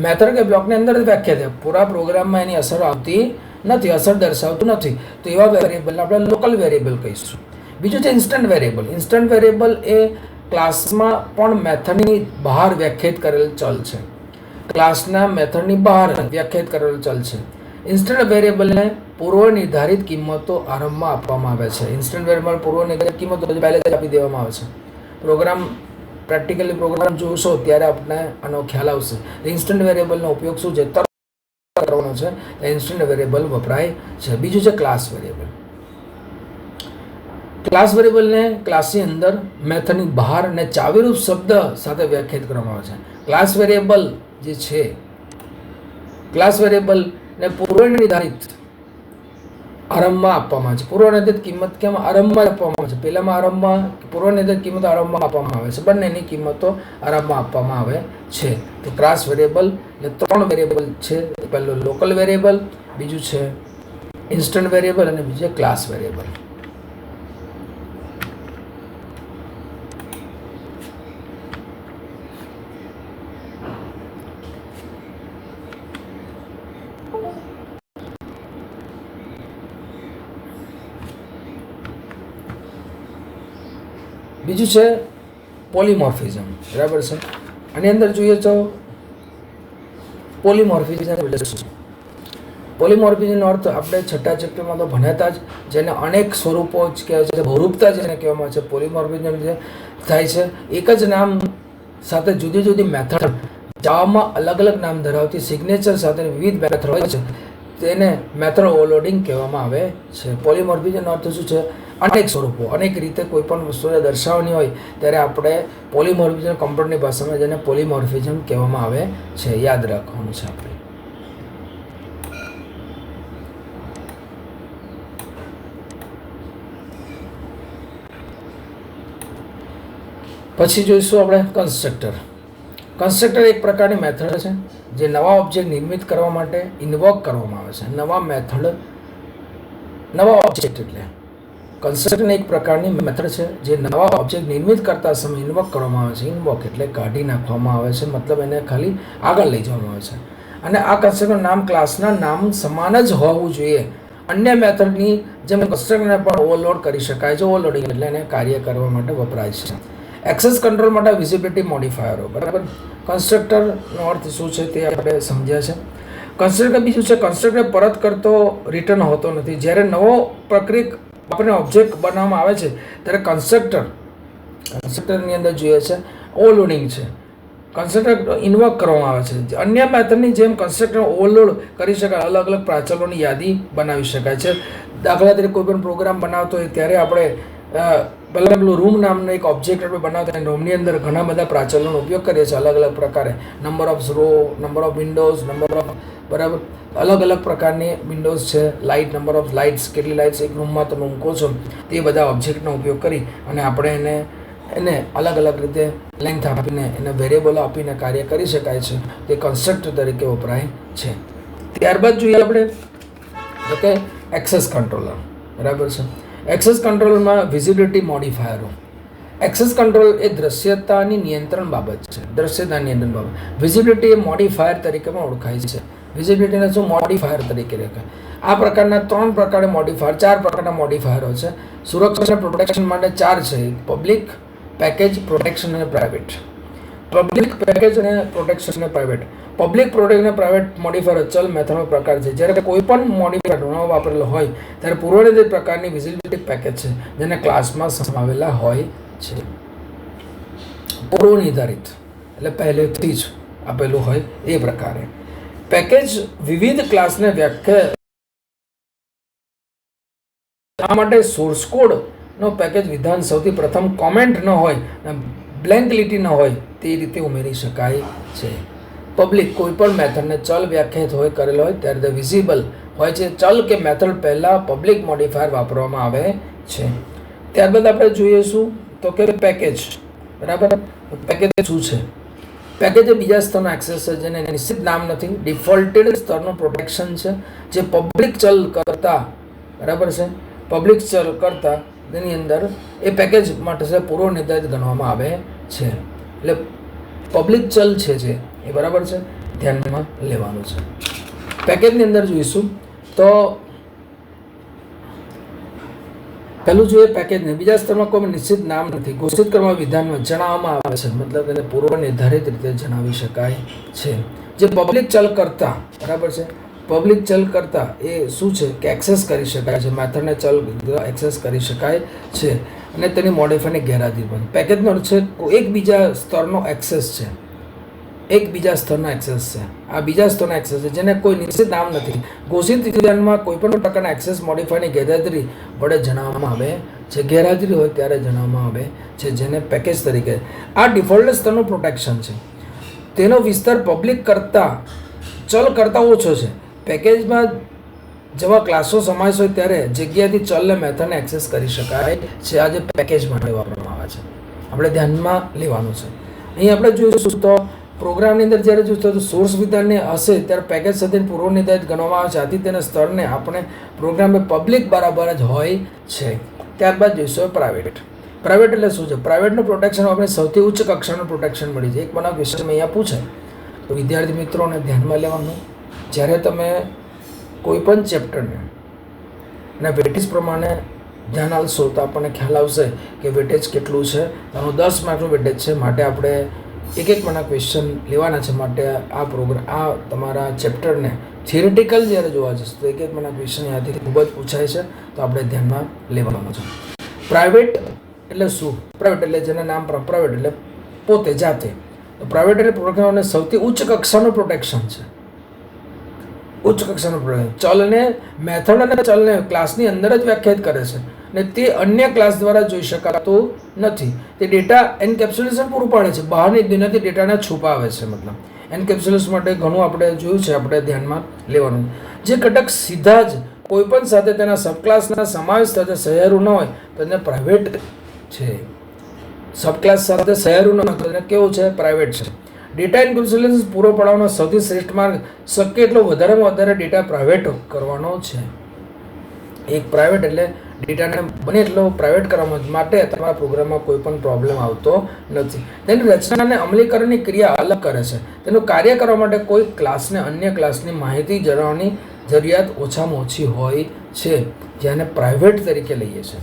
મેથડ કે બ્લોકની અંદર જ વ્યાખ્યા થાય, પૂરા પ્રોગ્રામમાં એની અસર આવતી નથી, અસર દર્શાવતું નથી, તો એવા વેરિયેબલને આપણે લોકલ વેરિયેબલ કહીશું. બીજું છે ઇન્સ્ટન્ટ વેરિયેબલ. ઇન્સ્ટન્ટ વેરિયેબલ એ ક્લાસમાં પણ મેથડની બહાર વ્યાખ્યાયિત કરેલ ચલ છે, ક્લાસના મેથડની બહાર વ્યાખ્યાયિત કરેલ ચલ છે. ઇન્સ્ટન્ટ વેરિયેબલને પૂર્વ નિર્ધારિત કિંમતો આરંભમાં આપવામાં આવે છે. ઇન્સ્ટન્ટ વેરિયેબલ પૂર્વ નિર્ધારિત કિંમતો પહેલેથી જ આપી દેવામાં આવે છે. પ્રોગ્રામ પ્રેક્ટિકલી પ્રોગ્રામ જોશો ત્યારે આપણે આનો ખ્યાલ આવશે. ઇન્સ્ટન્ટ વેરિયેબલનો ઉપયોગ શું છે, તરત કરવાનો છે, ઇન્સ્ટન્ટ વેરિયેબલ વપરાય છે. બીજું છે ક્લાસ વેરિયેબલ. ક્લાસ વેરિયેબલને ક્લાસની અંદર મેથડની બહાર અને ચાવીરૂપ શબ્દ સાથે વ્યાખ્યાયિત કરવામાં આવે છે. ક્લાસ વેરિયેબલ જે છે, ક્લાસ વેરિયેબલને પૂર્વ નિર્ધારિત આરંભમાં આપવામાં આવે છે. પૂર્વ નિર્ધારિત કિંમત કેમ આરંભમાં આપવામાં આવે છે, પહેલામાં આરંભમાં પૂર્વ નિર્ધારિત કિંમતો આરંભમાં આપવામાં આવે છે, બંનેની કિંમતો આરંભમાં આપવામાં આવે છે. તો ક્લાસ વેરિયેબલ એટલે 3 વેરિયેબલ છે. પહેલું લોકલ વેરિયેબલ, બીજું છે ઇન્સ્ટન્ટ વેરિયેબલ અને બીજું છે ક્લાસ વેરિયેબલ. બીજું છે પોલીમોર્ફિઝમ. બરાબર છે. આની અંદર જોઈએ તો પોલીમોર્ફિઝમ, પોલીમોર્ફિઝમનો અર્થ આપણે છઠ્ઠા ચેપ્ટરમાં તો ભણ્યા જ, જેને અનેક સ્વરૂપો જ કહેવાય છે, બહુરૂપતા જેને કહેવામાં આવે છે. પોલીમોર્ફિઝમ જે થાય છે એક જ નામ સાથે જુદી જુદી મેથડ, જાવામાં અલગ અલગ નામ ધરાવતી સિગ્નેચર સાથે વિવિધ મેથડ હોય છે, તેને મેથડ ઓવરલોડિંગ કહેવામાં આવે છે. પોલીમોર્ફિઝમનો અર્થ શું છે, અનેક સ્વરૂપો, અનેક રીતે કોઈ પણ વસ્તુને દર્શાવવાની હોય ત્યારે આપણે પોલીમોર્ફિઝમ કમ્પ્યુટરની ભાષામાં જેને પોલીમોર્ફિઝમ કહેવામાં આવે છે, યાદ રાખવાનું છે આપણે. પછી જોઈશું આપણે કન્સ્ટ્રક્ટર. કન્સ્ટ્રક્ટર એક પ્રકારની મેથડ છે જે નવા ઓબ્જેક્ટ નિર્મિત કરવા માટે ઇન્વોક કરવામાં આવે છે. નવા ઓબ્જેક્ટ એટલે કન્સ્ટ્રક્ટર એક પ્રકારની મેથડ છે જે નવા ઓબ્જેક્ટ નિર્મિત કરતા સમયે ઇન્વોક કરવામાં આવે છે. ઇન્વોક એટલે કાઢી નાખવામાં આવે છે, મતલબ એને ખાલી આગળ લઈ જવામાં આવે છે. અને આ કન્સ્ટ્રક્ટરનું નામ ક્લાસના નામ સમાન જ હોવું જોઈએ. અન્ય મેથડની જેમ કન્સ્ટ્રક્ટરને પણ ઓવરલોડ કરી શકાય છે. ઓવરલોડિંગ એટલે એને કાર્ય કરવા માટે વપરાય છે. એક્સેસ કંટ્રોલ માટે વિઝિબિલિટી મોડિફાયરો. બરાબર. કન્સ્ટ્રક્ટરનો અર્થ શું છે તે આપણે સમજ્યા છે. કન્સ્ટ્રક્ટર બીજું છે, કન્સ્ટ્રક્ટર પરત કરતો રિટર્ન હોતો નથી. જ્યારે નવો પ્રક્રિયા આપણે ઓબ્જેક્ટ બનાવવામાં આવે છે ત્યારે કન્સ્ટ્રક્ટરની અંદર જોઈએ છે ઓવરલોડિંગ છે. કન્સ્ટ્રક્ટર ઇન્વોક કરવામાં આવે છે. અન્ય મેથડની જેમ કન્સ્ટ્રક્ટર ઓવરલોડ કરી શકાય, અલગ અલગ પ્રાચલોની યાદી બનાવી શકાય છે. દાખલા તરીકે કોઈ પણ પ્રોગ્રામ બનાવતો હોય ત્યારે આપણે પહેલાં પેલું રૂમ નામનો એક ઓબ્જેક્ટ આપણે બનાવતા હોય, રૂમની અંદર ઘણા બધા પ્રાચલોનો ઉપયોગ કરીએ છીએ અલગ અલગ પ્રકારે. Number of row, number of windows, number of, બરાબર, અલગ અલગ પ્રકારની વિન્ડોઝ છે, લાઇટ, નંબર ઓફ લાઇટ્સ, કેટલી લાઇટ્સ એક રૂમમાં તમે મૂકો છો, તે બધા ઓબ્જેક્ટનો ઉપયોગ કરી અને આપણે એને અલગ અલગ રીતે લેન્થ આપીને એને વેરિયેબલો આપીને કાર્ય કરી શકાય છે. તે કન્સ્ટ્રક્ટર તરીકે વપરાય છે. ત્યારબાદ જોઈએ આપણે તો કે એક્સેસ કંટ્રોલર. બરાબર છે. એક્સેસ કંટ્રોલમાં વિઝિબિલિટી મોડિફાયરો. એક્સેસ કંટ્રોલ એ દ્રશ્યતાની નિયંત્રણ બાબત છે. દ્રશ્યતા નિયંત્રણ બાબત. વિઝિબિલિટી એ મોડિફાયર તરીકે પણ ઓળખાય છે. વિઝિબિલિટીને શું મોડિફાયર તરીકે દેખાય. આ પ્રકારના 3 પ્રકારના મોડિફાયર, 4 પ્રકારના મોડિફાયરો છે. સુરક્ષા અને પ્રોટેક્શન માટે 4 છે: પબ્લિક, પેકેજ, પ્રોટેક્શન અને પ્રાઇવેટ. પબ્લિક, પેકેજ અને પ્રોટેક્શન અને પ્રાઇવેટ. પબ્લિક, પ્રોટેક્શન અને પ્રાઇવેટ મોડિફાયર ચલ મેથડનો પ્રકાર છે. જ્યારે કોઈ પણ મોડિફાયર ન વાપરેલો હોય ત્યારે પૂર્વનિર્ધારિત પ્રકારની વિઝિબિલિટી પેકેજ છે જેને ક્લાસમાં સમાવેલા હોય છે. પૂર્વનિર્ધારિત એટલે પહેલેથી જ આપેલું હોય એ પ્રકારે. પેકેજ વિવિધ ક્લાસને વ્યાખ્યા માટે સોર્સ કોડનો પેકેજ વિધાન સૌથી પ્રથમ કોમેન્ટ ન હોય અને બ્લેન્ક લીટી ન હોય તે રીતે ઉમેરી શકાય છે. પબ્લિક કોઈ પણ મેથડને ચલ વ્યાખ્યાયિત હોય કરેલો હોય ત્યારે તે વિઝિબલ હોય છે. ચલ કે મેથડ પહેલાં પબ્લિક મોડિફાયર વાપરવામાં આવે છે. ત્યારબાદ આપણે જોઈશું તો કે પેકેજ. બરાબર, પેકેજ શું છે? પેકેજ એ બીજા સ્તરનો એક્સેસ છે જેને નિશ્ચિત નામ નથી, ડિફોલ્ટેડ સ્તરનું પ્રોટેક્શન છે જે પબ્લિક ચલ કરતા, બરાબર છે, પબ્લિક ચલ કરતા તેની અંદર એ પેકેજ માટે છે પૂર્વ નિર્ધારિત ગણવામાં આવે છે. એટલે પબ્લિક ચલ છે જે એ બરાબર છે, ધ્યાનમાં લેવાનું છે. પેકેજની અંદર જોઈશું તો પહેલું જોઈએ પેકેજને. બીજા સ્તરમાં કોઈ નિશ્ચિત નામ નથી, ઘોષિત કરવા વિધાનમાં જણાવવામાં આવે છે, મતલબ તેને પૂર્વ નિર્ધારિત રીતે જણાવી શકાય છે. જે પબ્લિક ચલ કરતા, બરાબર છે, પબ્લિક ચલ કરતા એ શું છે કે એક્સેસ કરી શકાય છે, મેથડને ચલ એક્સેસ કરી શકાય છે અને તેની મોડિફાયરની ગેરહાજરી પણ. પેકેજનો અર્થ છે એકબીજા સ્તરનો એક્સેસ છે, એકબીજા સ્તરનો એક્સેસ છે. આ બીજા સ્તરનો એક્સેસ છે જેને કોઈ નિશ્ચિત નામ નથી. ઘોષિત વિધાનમાં કોઈપણ પ્રકારના એક્સેસ મોડિફાયરની ગેરહાજરી વડે જણાવવામાં આવે છે. ગેરહાજરી હોય ત્યારે જણાવવામાં આવે છે જેને પેકેજ તરીકે. આ ડિફોલ્ટ સ્તરનું પ્રોટેક્શન છે. તેનો વિસ્તાર પબ્લિક કરતાં ચલ કરતાં ઓછો છે. પેકેજમાં જેવા ક્લાસો સમાવેશ હોય ત્યારે જગ્યાથી ચલને મેથડને એક્સેસ કરી શકાય છે. આ જે પેકેજ માટે વાપરવામાં આવે છે, આપણે ધ્યાનમાં લેવાનું છે. અહીં આપણે જોઈશું તો પ્રોગ્રામની અંદર જ્યારે જોઈશું તો સોર્સ વિધાનને હશે ત્યારે પેકેજ સાથે પૂર્વ નિર્ધારિત ગણવામાં આવે છે. આથી તેના સ્તરને આપણે પ્રોગ્રામે પબ્લિક બરાબર જ હોય છે. ત્યારબાદ જોઈશું પ્રાઇવેટ. પ્રાઇવેટ એટલે શું છે? પ્રાઇવેટનું પ્રોટેક્શન આપણે સૌથી ઉચ્ચ કક્ષાનું પ્રોટેક્શન મળી છે. એક બનાવ ક્વેશ્ચન અહીંયા પૂછે તો વિદ્યાર્થી મિત્રોને ધ્યાનમાં લેવાનું, જ્યારે તમે કોઈ પણ ચેપ્ટરને અને વેટેજ પ્રમાણે ધ્યાન આપશો તો આપણને ખ્યાલ આવશે કે વેટેજ કેટલું છે. એનું 10 માર્કનું વેટેજ છે, માટે આપણે એક મના ક્વેશ્ચન લેવાના છે. માટે આ તમારા ચેપ્ટરને થિયરિટિકલ જ્યારે જોવા જશે તો એક મના ક્વેશ્ચન અહીંયાથી ખૂબ જ પૂછાય છે, તો આપણે ધ્યાનમાં લેવાનું છે. પ્રાઇવેટ એટલે શું? પ્રાઇવેટ એટલે જેના નામ પ્રાઇવેટ એટલે પોતે જાતે. તો પ્રાઇવેટ એટલે પ્રોગ્રામને સૌથી ઉચ્ચ કક્ષાનું પ્રોટેક્શન છે. ઉચ્ચ કક્ષાનું પ્રોટેક્શન ચલને, મેથડ અને ચલને ક્લાસની અંદર જ વ્યાખ્યાયિત કરે છે ને તે અન્ય ક્લાસ દ્વારા જોઈ શકાતું નથી. તે ડેટા એન્કેપ્સ્યુલેશન પૂરું પાડે છે, બહારની દુનિયાથી ડેટાને છુપાવે છે. મતલબ એન્કેપ્સ્યુલેશન માટે ઘણું આપણે જોયું છે, આપણે ધ્યાનમાં લેવાનું. જે ઘટક સીધા જ કોઈપણ સાથે તેના સબક્લાસના સમાવેશ સાથે સહિયારું ન હોય તો તેને પ્રાઇવેટ છે. સબક્લાસ સાથે સહિયારું ન હોય તો તેને કેવું છે? પ્રાઇવેટ છે. ડેટા એન્કેપ્સ્યુલેશન પૂરો પાડવાનો સૌથી શ્રેષ્ઠ માર્ગ શક્ય એટલો વધારેમાં વધારે ડેટા પ્રાઇવેટ કરવાનો છે. એક પ્રાઇવેટ એટલે ડેટાને બને એટલો પ્રાઇવેટ કરવા માટે તમારા પ્રોગ્રામમાં કોઈ પણ પ્રોબ્લેમ આવતો નથી. તેની રચનાને અમલીકરણની ક્રિયા અલગ કરે છે. તેનું કાર્ય કરવા માટે કોઈ ક્લાસને અન્ય ક્લાસની માહિતી જણાવવાની જરૂરિયાત ઓછામાં ઓછી હોય છે, જેને પ્રાઇવેટ તરીકે લઈએ છીએ.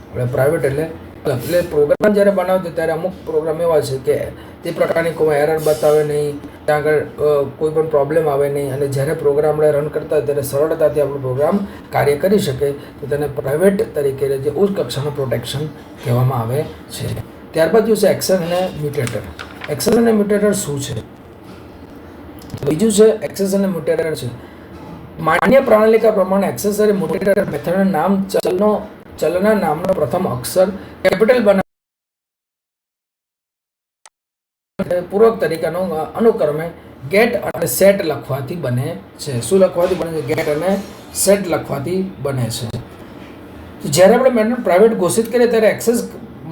આપણે પ્રાઇવેટ એટલે પ્રોગ્રામ જ્યારે બનાવતો ત્યારે અમુક પ્રોગ્રામ એવા છે કે તે પ્રકારની કોઈ એરર બતાવે નહીં, ત્યાં આગળ કોઈ પણ પ્રોબ્લેમ આવે નહીં, અને જ્યારે પ્રોગ્રામ આપણે રન કરતા હોય ત્યારે સરળતાથી આપણો પ્રોગ્રામ કાર્ય કરી શકે, તો તેને પ્રાઇવેટ તરીકે જે ઉચ્ચ કક્ષાનું પ્રોટેક્શન કહેવામાં આવે છે. ત્યારબાદ જોશે એક્સેસ અને મ્યુટેટર. એક્સેસ અને મ્યુટેટર શું છે? બીજું છે એક્સેસ અને મ્યુટેટર છે. માન્ય પ્રણાલિકા પ્રમાણે એક્સેસ અને મ્યુટેટર મેથડના નામ ચલના નામનો પ્રથમ અક્ષર કેપિટલ બનાવે પૂર્વક તરીકેનો અનુક્રમે ગેટ અને સેટ લખવાથી બને છે. શું લખવાથી બને છે? ગેટ અને સેટ લખવાથી બને છે. જ્યારે આપણે મેથડ પ્રાઇવેટ ઘોષિત કરીએ ત્યારે એક્સેસ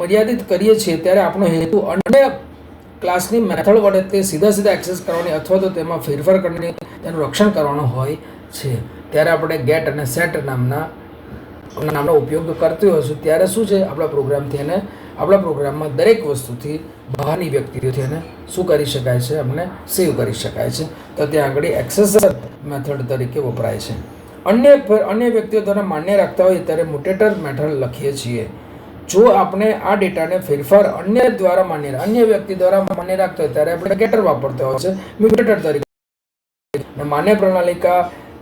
મર્યાદિત કરીએ છીએ ત્યારે આપણો હેતુ અન્ય ક્લાસની મેથડ વડે તે સીધા એક્સેસ કરવાની અથવા તો તેમાં ફેરફાર કરીને તેનું રક્ષણ કરવાનો હોય છે. ત્યારે આપણે ગેટ અને સેટ નામનો ઉપયોગ કરતી હોઈશું ત્યારે શું છે? આપણા પ્રોગ્રામથી એને આપણા પ્રોગ્રામમાં દરેક વસ્તુથી બહારની વ્યક્તિઓથી એને શું કરી શકાય છે, અમને સેવ કરી શકાય છે. તો ત્યાં આગળ એક્સેસર મેથડ તરીકે વપરાય છે. અન્ય વ્યક્તિઓ દ્વારા માન્ય રાખતા હોય ત્યારે મ્યુટેટર મેથડ લખીએ છીએ. જો આપણે આ ડેટાને ફેરફાર અન્ય વ્યક્તિ દ્વારા માન્ય રાખતા હોય ત્યારે આપણે ગેટર વાપરતા હોય છે મ્યુટેટર તરીકે. માન્ય પ્રણાલિકા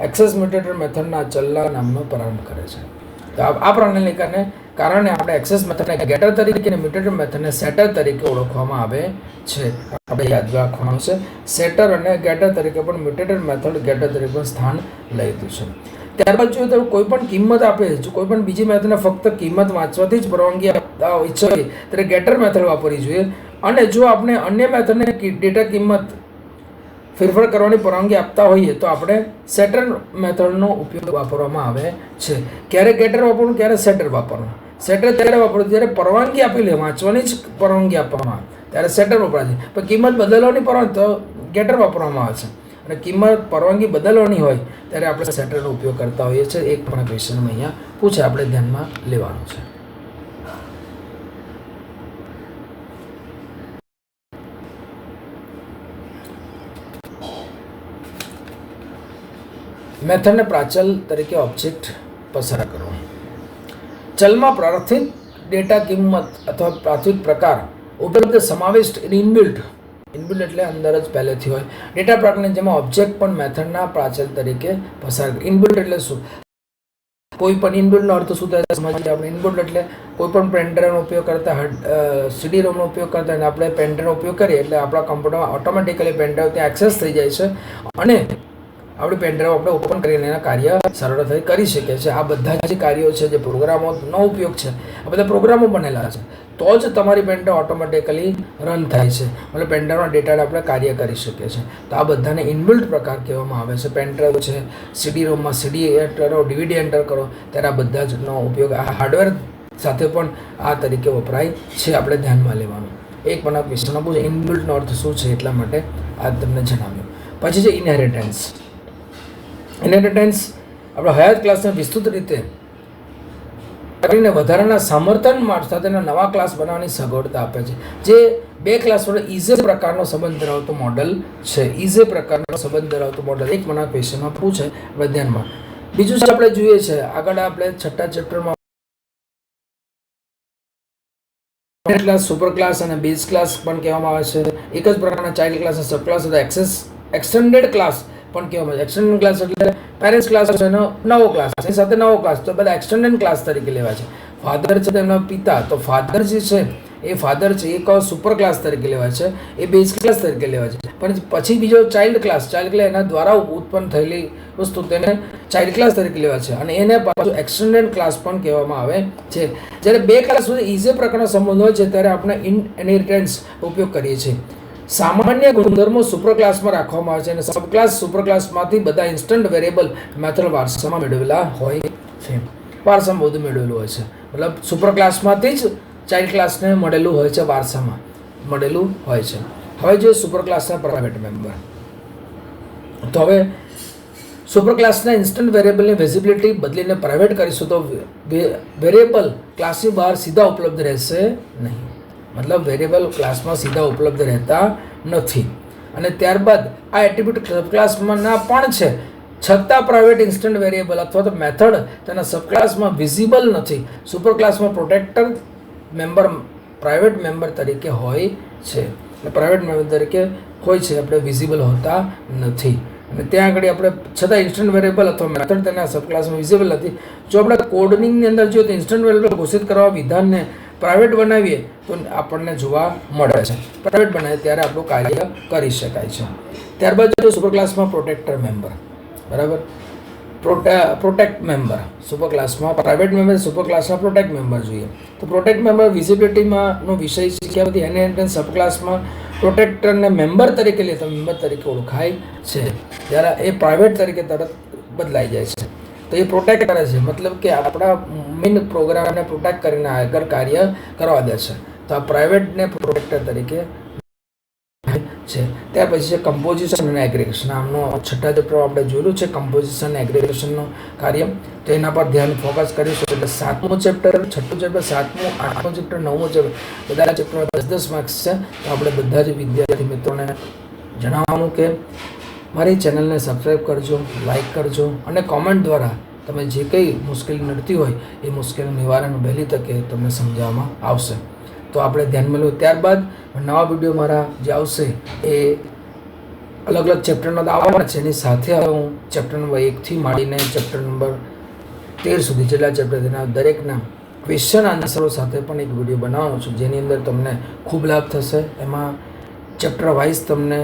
એક્સેસ મ્યુટેટર મેથડના ચલના નામનો પ્રારંભ કરે છે. તો આ પ્રણાલિકાને કારણે આપણે એક્સેસ મેથડને ગેટર તરીકે અને મ્યુટેટર મેથડને સેટર તરીકે ઓળખવામાં આવે છે. આપણે યાદ રાખવાનું છે, સેટર અને ગેટર તરીકે પણ મ્યુટેટર મેથડ ગેટર તરીકે પણ સ્થાન લઈ લીધું છે. ત્યારબાદ જોઈએ તો કોઈ પણ કિંમત આપે, જો કોઈ પણ બીજી મેથડને ફક્ત કિંમત વાંચવાથી જ પરવાનગી આપતા ઈચ્છા હોય ત્યારે ગેટર મેથડ વાપરવી જોઈએ. અને જો આપણે અન્ય મેથડને ડેટા કિંમત ફેરફાર કરવાની પરવાનગી આપતા હોઈએ તો આપણે સેટર મેથડનો ઉપયોગ વાપરવામાં આવે છે. ક્યારે ગેટર વાપરવું, ક્યારે સેટર વાપરવું. સેટર ત્યારે વાપરવું જ્યારે પરવાનગી આપેલી વાંચવાની જ પરવાનગી આપવામાં આવે ત્યારે સેટર વપરાય છે. પણ કિંમત બદલવાની પરવાનગી તો ગેટર વાપરવામાં આવે છે. અને કિંમત પરવાનગી બદલવાની હોય ત્યારે આપણે સેટરનો ઉપયોગ કરતા હોઈએ છીએ. એક પણ ક્વેશ્ચન અહીંયા પૂછે, આપણે ધ્યાનમાં લેવાનું છે. મેથડને પ્રાચલ તરીકે ઓબ્જેક્ટ પસાર કરો. ચલમાં પ્રાથમિક ડેટા કિંમત અથવા પ્રાથમિક પ્રકાર ઉપલબ્ધ સમાવિષ્ટ ઇનબિલ્ટ એટલે અંદર જ પહેલેથી હોય ડેટા પ્રકારની જેમાં ઓબ્જેક્ટ પણ મેથડના પ્રાચલ તરીકે પસાર કરે. ઇનબિલ્ટ એટલે શું? કોઈ પણ ઇનબિલ્ટનો અર્થ શું થાય સમજીએ આપણે. ઇનબિલ્ટ એટલે કોઈ પણ પેનડ્રાઈવનો ઉપયોગ કરતા, સીડી રોમનો ઉપયોગ કરતા અને આપણે પેનડ્રાઈવનો ઉપયોગ કરીએ એટલે આપણા કમ્પ્યુટરમાં ઓટોમેટિકલી પેનડ્રાઈવ ત્યાં એક્સેસ થઈ જાય છે અને આપણે પેનડ્રાઈવ આપણે ઓપન કરીને એના કાર્ય સરળતાથી કરી શકીએ છીએ. આ બધા જે કાર્યો છે, જે પ્રોગ્રામોનો ઉપયોગ છે, આ બધા પ્રોગ્રામો બનેલા છે તો જ તમારી પેનડ્રાઈવ ઓટોમેટિકલી રન થાય છે. મતલબ પેનડ્રાઈવના ડેટાને આપણે કાર્ય કરી શકીએ છીએ. તો આ બધાને ઇનબિલ્ટ પ્રકાર કહેવામાં આવે છે. પેનડ્રાઈવ છે, સીડી રોમમાં સીડી એન્ટર કરો, ડીવીડી એન્ટર કરો ત્યારે આ બધા જનો ઉપયોગ આ હાર્ડવેર સાથે પણ આ તરીકે વપરાય છે. આપણે ધ્યાનમાં લેવાનું. એક પણ આ ક્વેશ્ચન પૂછે ઇનબિલ્ટનો અર્થ શું છે, એટલા માટે આ તમને જણાવ્યું. પછી છે ઇનહેરિટન્સ. ઇનહેરિટન્સ આપણે હયાત ક્લાસને વિસ્તૃત રીતે કરીને વધારાના સમર્થન સાથેના નવા ક્લાસ બનાવવાની સગવડતા આપે છે. જે બે ક્લાસ વડે ઇઝે પ્રકારનો સંબંધ ધરાવતો મોડલ છે. ઇઝે પ્રકારનો સંબંધ ધરાવતો મોડલ એક મને ક્વેશ્ચનમાં પૂછે, આપણે ધ્યાનમાં. બીજું છે આપણે જોઈએ છે આગળ આપણે છઠ્ઠા ચેપ્ટરમાં ક્લાસ, સુપર ક્લાસ અને બેઝ ક્લાસ પણ કહેવામાં આવે છે. એક જ પ્રકારના ચાઇલ્ડ ક્લાસ, સબ ક્લાસ અથવા એક્સટેન્ડેડ ક્લાસ પણ કહેવામાં આવે. એક્સટેન્ડેડ ક્લાસ એટલે પેરેન્ટ્સ ક્લાસ છે એનો નવો ક્લાસ, એની સાથે નવો ક્લાસ, તો બધા એક્સટેન્ડેડ ક્લાસ તરીકે લેવાય છે. ફાધર છે તેમના પિતા, તો ફાધર જે છે એ ફાધર છે એ સુપર ક્લાસ તરીકે લેવાય છે, એ બેઝ ક્લાસ તરીકે લેવાય છે. પણ પછી બીજો ચાઇલ્ડ ક્લાસ એના દ્વારા ઉત્પન્ન થયેલી વસ્તુ તેને ચાઇલ્ડ ક્લાસ તરીકે લેવાય છે અને એને પાછું એક્સટેન્ડેડ ક્લાસ પણ કહેવામાં આવે છે. જ્યારે બે ક્લાસ સુધી ઇઝે પ્રકારનો સંબંધ હોય છે ત્યારે આપણે ઇનહેરિટન્સ ઉપયોગ કરીએ છીએ. સામાન્ય ગુણધર્મો સુપર ક્લાસમાં રાખવામાં આવે છે અને સબ ક્લાસ સુપર ક્લાસમાંથી બધા ઇન્સ્ટન્ટ વેરિયેબલ મેથડ વારસામાં મેળવેલા હોય છે. વારસામાં બધું મેળવેલું હોય છે. મતલબ સુપર ક્લાસમાંથી જ ચાઇલ્ડ ક્લાસને મળેલું હોય છે, વારસામાં મળેલું હોય છે. હવે જોઈએ સુપર ક્લાસના પ્રાઇવેટ મેમ્બર. તો હવે સુપર ક્લાસના ઇન્સ્ટન્ટ વેરિયેબલની વિઝિબિલિટી બદલીને પ્રાઇવેટ કરીશું તો વેરિયેબલ ક્લાસની બહાર સીધા ઉપલબ્ધ રહેશે નહીં. મતલબ વેરિયેબલ ક્લાસમાં સીધા ઉપલબ્ધ રહેતા નથી. અને ત્યારબાદ આ એટ્રીબ્યુટ સબ ક્લાસમાંના પણ છે, છતાં પ્રાઇવેટ ઇન્સ્ટન્ટ વેરિયેબલ અથવા તો મેથડ તેના સબક્લાસમાં વિઝિબલ નથી. સુપર ક્લાસમાં પ્રોટેક્ટર મેમ્બર પ્રાઇવેટ મેમ્બર તરીકે હોય છે. પ્રાઇવેટ મેમ્બર તરીકે હોય છે, આપણે વિઝિબલ હોતા નથી. અને ત્યાં આગળ આપણે છતાં ઇન્સ્ટન્ટ વેરિયેબલ અથવા મેથડ તેના સબક્લાસમાં વિઝિબલ નથી. જો આપણે કોડિંગની અંદર જોઈએ તો ઇન્સ્ટન્ટ વેરિયેબલ ઘોષિત કરવા વિધાનને પ્રાઇવેટ બનાવીએ તો આપણને જોવા મળે છે. પ્રાઇવેટ બનાવીએ ત્યારે આપણું કાર્ય કરી શકાય છે. ત્યારબાદ જો સુપર ક્લાસમાં પ્રોટેક્ટર મેમ્બર, બરાબર, પ્રોટેક્ટ મેમ્બર સુપર ક્લાસમાં પ્રાઇવેટ મેમ્બર, સુપર ક્લાસમાં પ્રોટેક્ટ મેમ્બર જોઈએ. તો પ્રોટેક્ટ મેમ્બર વિઝિબિલિટીમાંનો વિષય શીખ્યા બધી ઇનહેરિટન્સ સબ ક્લાસમાં પ્રોટેક્ટરને મેમ્બર તરીકે લે તો મેમ્બર તરીકે ઓળખાય છે, જ્યારે એ પ્રાઇવેટ તરીકે તરત બદલાઈ જાય છે. તો એ પ્રોટેક્ટ કરે છે, મતલબ કે આપણા મેઇન પ્રોગ્રામને પ્રોટેક્ટ કરીને આગળ કાર્ય કરવા દે છે. તો આ પ્રાઇવેટને પ્રોટેક્ટર તરીકે છે. ત્યાર પછી છે કમ્પોઝિશન અને એગ્રીગેશન. આમનો છઠ્ઠા ચેપ્ટર આપણે જોયેલું છે કમ્પોઝિશન અને એગ્રીગેશનનું કાર્ય, તો એના પર ધ્યાન ફોકસ કરીશું. એટલે 7મું ચેપ્ટર, 6ઠું ચેપ્ટર, 7મું, 8મું ચેપ્ટર, 9મું ચેપ્ટર, બધા ચેપ્ટરમાં 10-10 માર્ક્સ છે. તો આપણે બધા જ વિદ્યાર્થી મિત્રોને જણાવવાનું કે મારી ચેનલને સબસ્ક્રાઈબ કરજો, લાઈક કરજો અને કોમેન્ટ દ્વારા તમે જે કંઈ મુશ્કેલી નડતી હોય એ મુશ્કેલીનું નિવારણ વહેલી તકે તમને સમજાવવામાં આવશે. તો આપણે ધ્યાનમાં લેવું. ત્યારબાદ નવા વિડીયો મારા જે આવશે એ અલગ અલગ ચેપ્ટરના આવવાના છે. એની સાથે હું ચેપ્ટર નંબર 1થી માંડીને ચેપ્ટર નંબર 13 સુધી જેટલા ચેપ્ટર તેના દરેકના ક્વેશ્ચન આન્સરો સાથે પણ એક વિડીયો બનાવવાનો છું, જેની અંદર તમને ખૂબ લાભ થશે. એમાં ચેપ્ટર વાઇઝ તમને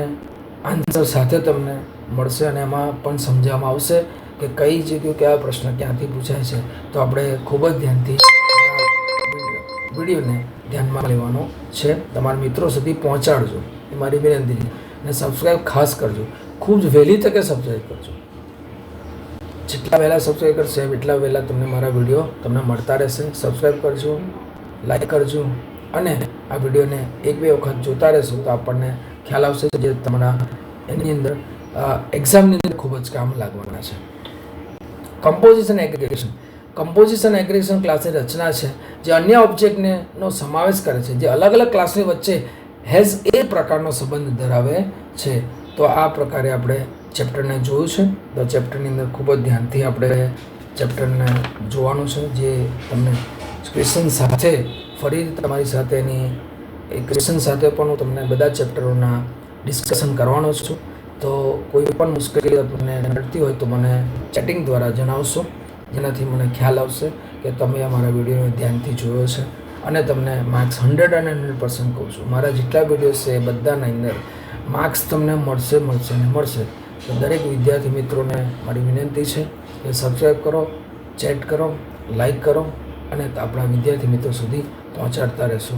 આન્સર સાથે તમને મળશે અને એમાં પણ સમજાવવામાં આવશે કે કઈ જગ્યાએ કયા પ્રશ્ન ક્યાંથી પૂછાય છે. તો આપણે ખૂબ જ ધ્યાનથી વિડીયોને ધ્યાનમાં લેવાનો છે. તમારા મિત્રો સુધી પહોંચાડજો એ મારી વિનંતી છે. અને સબસ્ક્રાઈબ ખાસ કરજો, ખૂબ જ વહેલી તકે સબસ્ક્રાઈબ કરજો. જેટલા વહેલા સબસ્ક્રાઈબ કરશે એટલા વહેલા તમને મારા વિડીયો તમને મળતા રહેશે. સબસ્ક્રાઈબ કરજો, લાઈક કરજો અને આ વિડીયોને 1-2 વખત જોતા રહેશો તો આપણને ખ્યાલ આવશે જે તમારા એની અંદર એક્ઝામની અંદર ખૂબ જ કામ લાગવાના છે. Composition aggregation. કમ્પોઝિશન એગ્રીગેશન ક્લાસની રચના છે જે અન્ય ઓબ્જેક્ટનો સમાવેશ કરે છે, જે અલગ અલગ ક્લાસની વચ્ચે હેઝ એ પ્રકારનો સંબંધ ધરાવે છે. તો આ પ્રકારે આપણે ચેપ્ટરને જોયું છે. તો ચેપ્ટરની અંદર ખૂબ જ ધ્યાનથી આપણે ચેપ્ટરને જોવાનું છે, જે તમને ક્વેશ્ચન સાથે ફરી તમારી સાથે એની એ ક્વેશ્ચન સાથે પણ હું તમને બધા ચેપ્ટરોના ડિસ્કશન કરવાનો છું. તો કોઈ પણ મુશ્કેલી તમને નડતી હોય તો મને ચેટિંગ દ્વારા જણાવશો, જેનાથી મને ખ્યાલ આવશે કે તમે અમારા વિડીયોને ધ્યાનથી જોયો છે અને તમને માર્ક્સ 100% કહું છું. મારા જેટલા વિડીયોઝ છે એ બધાના અંદર માર્ક્સ તમને મળશે. તો દરેક વિદ્યાર્થી મિત્રોને મારી વિનંતી છે કે સબસ્ક્રાઈબ કરો, ચેટ કરો, લાઈક કરો અને આપણા વિદ્યાર્થી મિત્રો સુધી પહોંચાડતા રહેશો.